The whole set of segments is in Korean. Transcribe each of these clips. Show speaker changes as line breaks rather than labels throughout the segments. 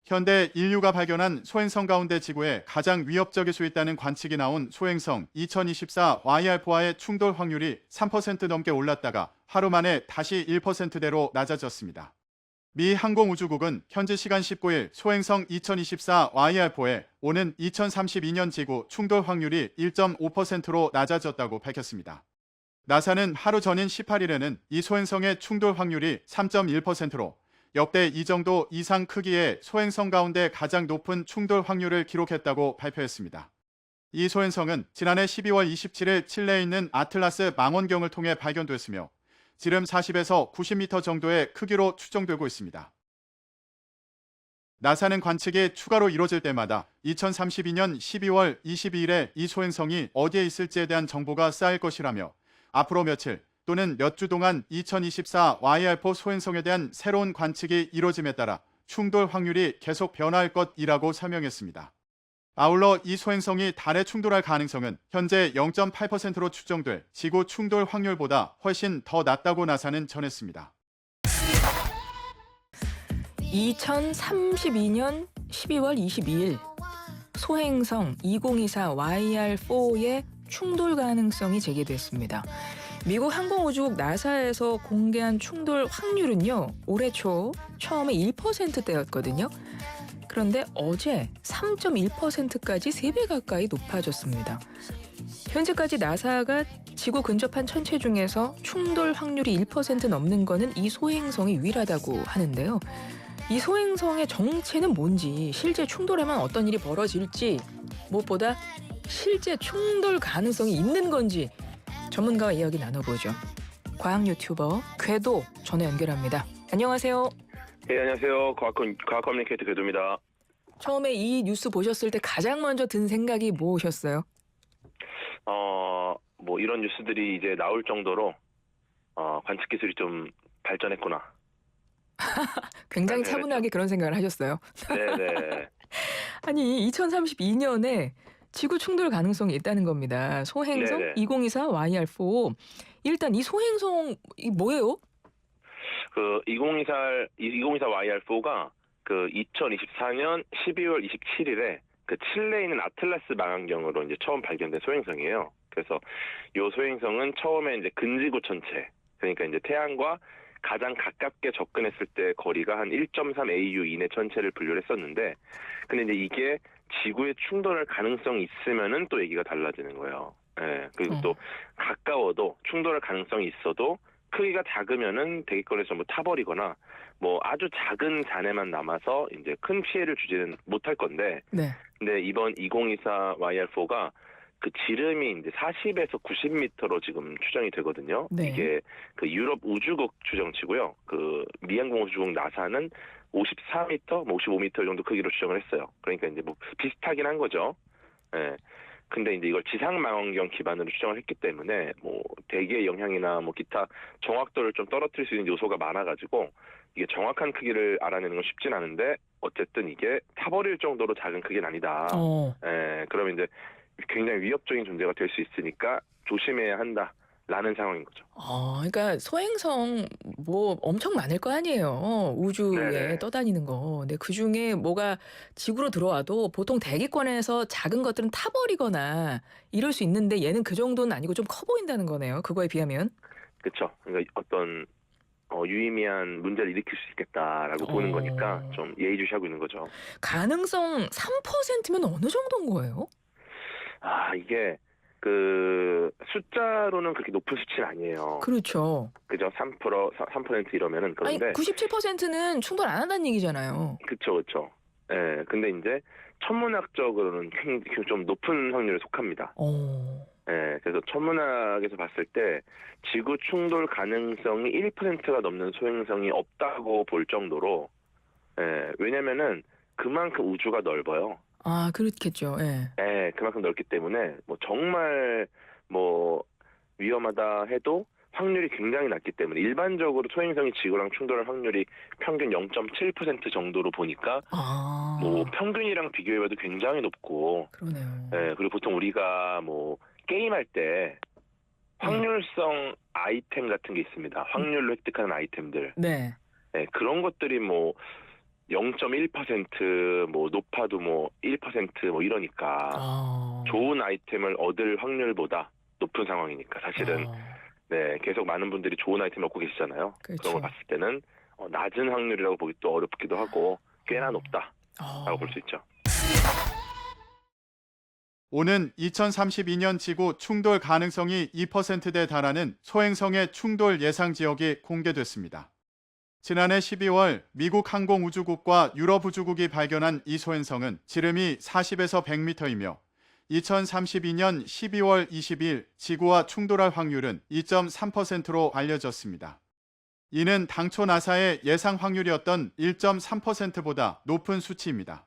현대 인류가 발견한 소행성 가운데 지구에 가장 위협적일 수 있다는 관측이 나온 소행성 2024 YR4와의 충돌 확률이 3% 넘게 올랐다가 하루 만에 다시 1%대로 낮아졌습니다. 미 항공우주국은 현지 시간 19일 소행성 2024 YR4에 오는 2032년 지구 충돌 확률이 1.5%로 낮아졌다고 밝혔습니다. 나사는 하루 전인 18일에는 이 소행성의 충돌 확률이 3.1%로 역대 이 정도 이상 크기의 소행성 가운데 가장 높은 충돌 확률을 기록했다고 발표했습니다. 이 소행성은 지난해 12월 27일 칠레에 있는 아틀라스 망원경을 통해 발견됐으며 지름 40에서 90m 정도의 크기로 추정되고 있습니다. 나사는 관측이 추가로 이뤄질 때마다 2032년 12월 22일에 이 소행성이 어디에 있을지에 대한 정보가 쌓일 것이라며 앞으로 며칠 또는 몇 주 동안 2024 YR4 소행성에 대한 새로운 관측이 이뤄짐에 따라 충돌 확률이 계속 변화할 것이라고 설명했습니다. 아울러 이 소행성이 달에 충돌할 가능성은 현재 0.8%로 추정돼 지구 충돌 확률보다 훨씬 더 낮다고 나사는 전했습니다.
2032년 12월 22일 소행성 2024 YR4의 충돌 가능성이 제기됐습니다. 미국 항공우주국 나사에서 공개한 충돌 확률은요, 올해 초 처음에 1%대였거든요. 그런데 어제 3.1%까지 3배 가까이 높아졌습니다. 현재까지 나사가 지구 근접한 천체 중에서 충돌 확률이 1% 넘는 거는 이 소행성이 유일하다고 하는데요. 이 소행성의 정체는 뭔지, 실제 충돌하면 어떤 일이 벌어질지, 무엇보다 실제 충돌 가능성이 있는 건지 전문가와 이야기 나눠보죠. 과학 유튜버 궤도 전화 연결합니다. 안녕하세요.
네, 안녕하세요. 과학 커뮤니케이터 궤도입니다.
처음에 이 뉴스 보셨을 때 가장 먼저 든 생각이 무엇이었어요?
뭐 이런 뉴스들이 이제 나올 정도로 관측 기술이 좀 발전했구나.
굉장히
네,
차분하게 그런 생각을 하셨어요.
네네.
아니, 2032년에 지구 충돌 가능성이 있다는 겁니다. 소행성
네네.
2024 YR4. 일단 이 소행성 이 뭐예요?
그 2024 YR4가 그 2024년 12월 27일에 그 칠레에 있는 아틀라스 망원경으로 이제 처음 발견된 소행성이에요. 그래서 이 소행성은 처음에 이제 근지구 천체, 그러니까 이제 태양과 가장 가깝게 접근했을 때 거리가 한 1.3 AU 이내 천체를 분류를 했었는데, 근데 이제 이게 지구에 충돌할 가능성이 있으면은 또 얘기가 달라지는 거예요. 예, 그리고 또 가까워도 충돌할 가능성이 있어도 크기가 작으면은 대기권에서 전부 타버리거나 뭐 아주 작은 잔해만 남아서 이제 큰 피해를 주지는 못할 건데,
네.
근데 이번 2024 YR4가 그 지름이 이제 40에서 90m로 지금 추정이 되거든요.
네.
이게 그 유럽 우주국 추정치고요. 그 미항공우주국 나사는 54m, 뭐 55m 정도 크기로 추정을 했어요. 그러니까 이제 뭐 비슷하긴 한 거죠. 예. 근데 이제 이걸 지상망원경 기반으로 추정을 했기 때문에 뭐 대기의 영향이나 뭐 기타 정확도를 좀 떨어뜨릴 수 있는 요소가 많아가지고 이게 정확한 크기를 알아내는 건 쉽진 않은데, 어쨌든 이게 타버릴 정도로 작은 크기는 아니다. 예, 그러면 이제 굉장히 위협적인 존재가 될 수 있으니까 조심해야 한다라는 상황인 거죠.
그러니까 소행성 뭐 엄청 많을 거 아니에요. 우주에
네네.
떠다니는 거. 근데 그중에 뭐가 지구로 들어와도 보통 대기권에서 작은 것들은 타버리거나 이럴 수 있는데 얘는 그 정도는 아니고 좀 커 보인다는 거네요. 그거에 비하면.
그렇죠. 그러니까 어떤 유의미한 문제를 일으킬 수 있겠다라고 보는 거니까 좀 예의주시하고 있는 거죠.
가능성 3%면 어느 정도인 거예요?
이게 그 숫자로는 그렇게 높은 수치는 아니에요.
그렇죠.
그죠? 3% 이러면은.
아니,
그런데
97%는 충돌 안 한다는 얘기잖아요.
그쵸. 예, 근데 이제 천문학적으로는 좀 높은 확률에 속합니다. 예, 그래서 천문학에서 봤을 때 지구 충돌 가능성이 1%가 넘는 소행성이 없다고 볼 정도로, 예, 왜냐면은 그만큼 우주가 넓어요.
그렇겠죠. 예.
예, 그만큼 넓기 때문에 뭐 정말 뭐 위험하다 해도 확률이 굉장히 낮기 때문에 일반적으로 소행성이 지구랑 충돌할 확률이 평균 0.7% 정도로 보니까 뭐 평균이랑 비교해봐도 굉장히 높고,
그러네요.
예, 그리고 보통 우리가 뭐 게임할 때 확률성 아이템 같은 게 있습니다. 확률로 획득하는 아이템들.
네.
예, 그런 것들이 뭐 0.1% 높아도 1% 이러니까 좋은 아이템을 얻을 확률보다 높은 상황이니까 사실은 네, 계속 많은 분들이 좋은 아이템을 얻고 계시잖아요.
그렇죠.
그런 걸 봤을 때는 낮은 확률이라고 보기 또 어렵기도 하고 꽤나 높다라고 볼 수 있죠.
오는 2032년 지구 충돌 가능성이 2%에 달하는 소행성의 충돌 예상 지역이 공개됐습니다. 지난해 12월 미국 항공우주국과 유럽우주국이 발견한 이 소행성은 지름이 40에서 100m이며 2032년 12월 20일 지구와 충돌할 확률은 2.3%로 알려졌습니다. 이는 당초 나사의 예상 확률이었던 1.3%보다 높은 수치입니다.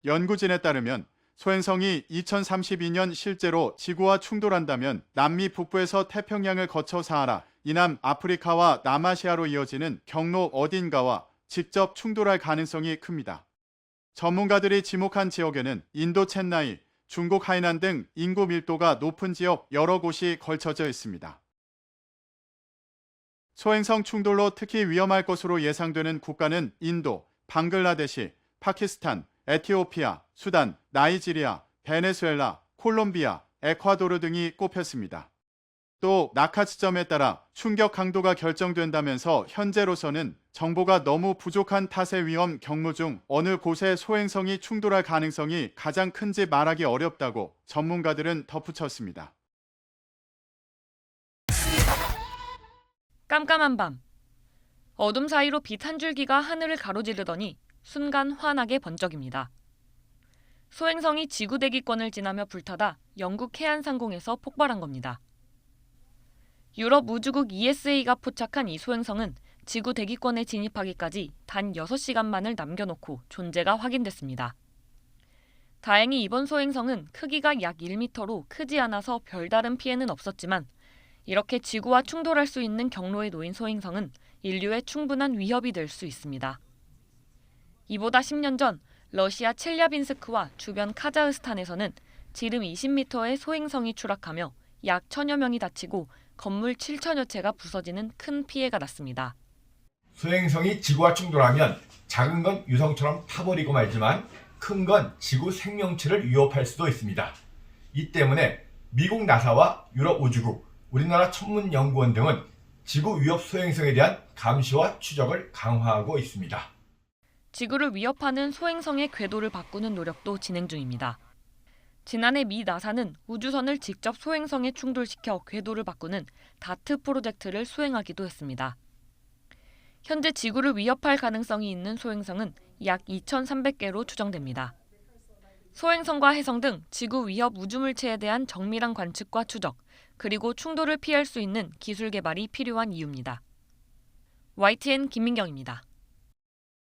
연구진에 따르면 소행성이 2032년 실제로 지구와 충돌한다면 남미 북부에서 태평양을 거쳐 사하라, 이남 아프리카와 남아시아로 이어지는 경로 어딘가와 직접 충돌할 가능성이 큽니다. 전문가들이 지목한 지역에는 인도 첸나이, 중국 하이난 등 인구 밀도가 높은 지역 여러 곳이 걸쳐져 있습니다. 소행성 충돌로 특히 위험할 것으로 예상되는 국가는 인도, 방글라데시, 파키스탄, 에티오피아, 수단, 나이지리아, 베네수엘라, 콜롬비아, 에콰도르 등이 꼽혔습니다. 또 낙하 지점에 따라 충격 강도가 결정된다면서 현재로서는 정보가 너무 부족한 탓의 위험 경로 중 어느 곳에 소행성이 충돌할 가능성이 가장 큰지 말하기 어렵다고 전문가들은 덧붙였습니다.
깜깜한 밤. 어둠 사이로 빛 한 줄기가 하늘을 가로지르더니 순간 환하게 번쩍입니다. 소행성이 지구 대기권을 지나며 불타다 영국 해안 상공에서 폭발한 겁니다. 유럽 우주국 ESA가 포착한 이 소행성은 지구 대기권에 진입하기까지 단 6시간만을 남겨놓고 존재가 확인됐습니다. 다행히 이번 소행성은 크기가 약 1m로 크지 않아서 별다른 피해는 없었지만 이렇게 지구와 충돌할 수 있는 경로에 놓인 소행성은 인류에 충분한 위협이 될 수 있습니다. 이보다 10년 전 러시아 첼야빈스크와 주변 카자흐스탄에서는 지름 20m의 소행성이 추락하며 약 1000여 명이 다치고 건물 7천여 채가 부서지는 큰 피해가 났습니다.
소행성이 지구와 충돌하면 작은 건 유성처럼 타버리고 말지만 큰 건 지구 생명체를 위협할 수도 있습니다. 이 때문에 미국 나사와 유럽 우주국, 우리나라 천문연구원 등은 지구 위협 소행성에 대한 감시와 추적을 강화하고 있습니다.
지구를 위협하는 소행성의 궤도를 바꾸는 노력도 진행 중입니다. 지난해 미 나사는 우주선을 직접 소행성에 충돌시켜 궤도를 바꾸는 다트 프로젝트를 수행하기도 했습니다. 현재 지구를 위협할 가능성이 있는 소행성은 약 2,300개로 추정됩니다. 소행성과 해성 등 지구 위협 우주물체에 대한 정밀한 관측과 추적, 그리고 충돌을 피할 수 있는 기술 개발이 필요한 이유입니다. YTN 김민경입니다.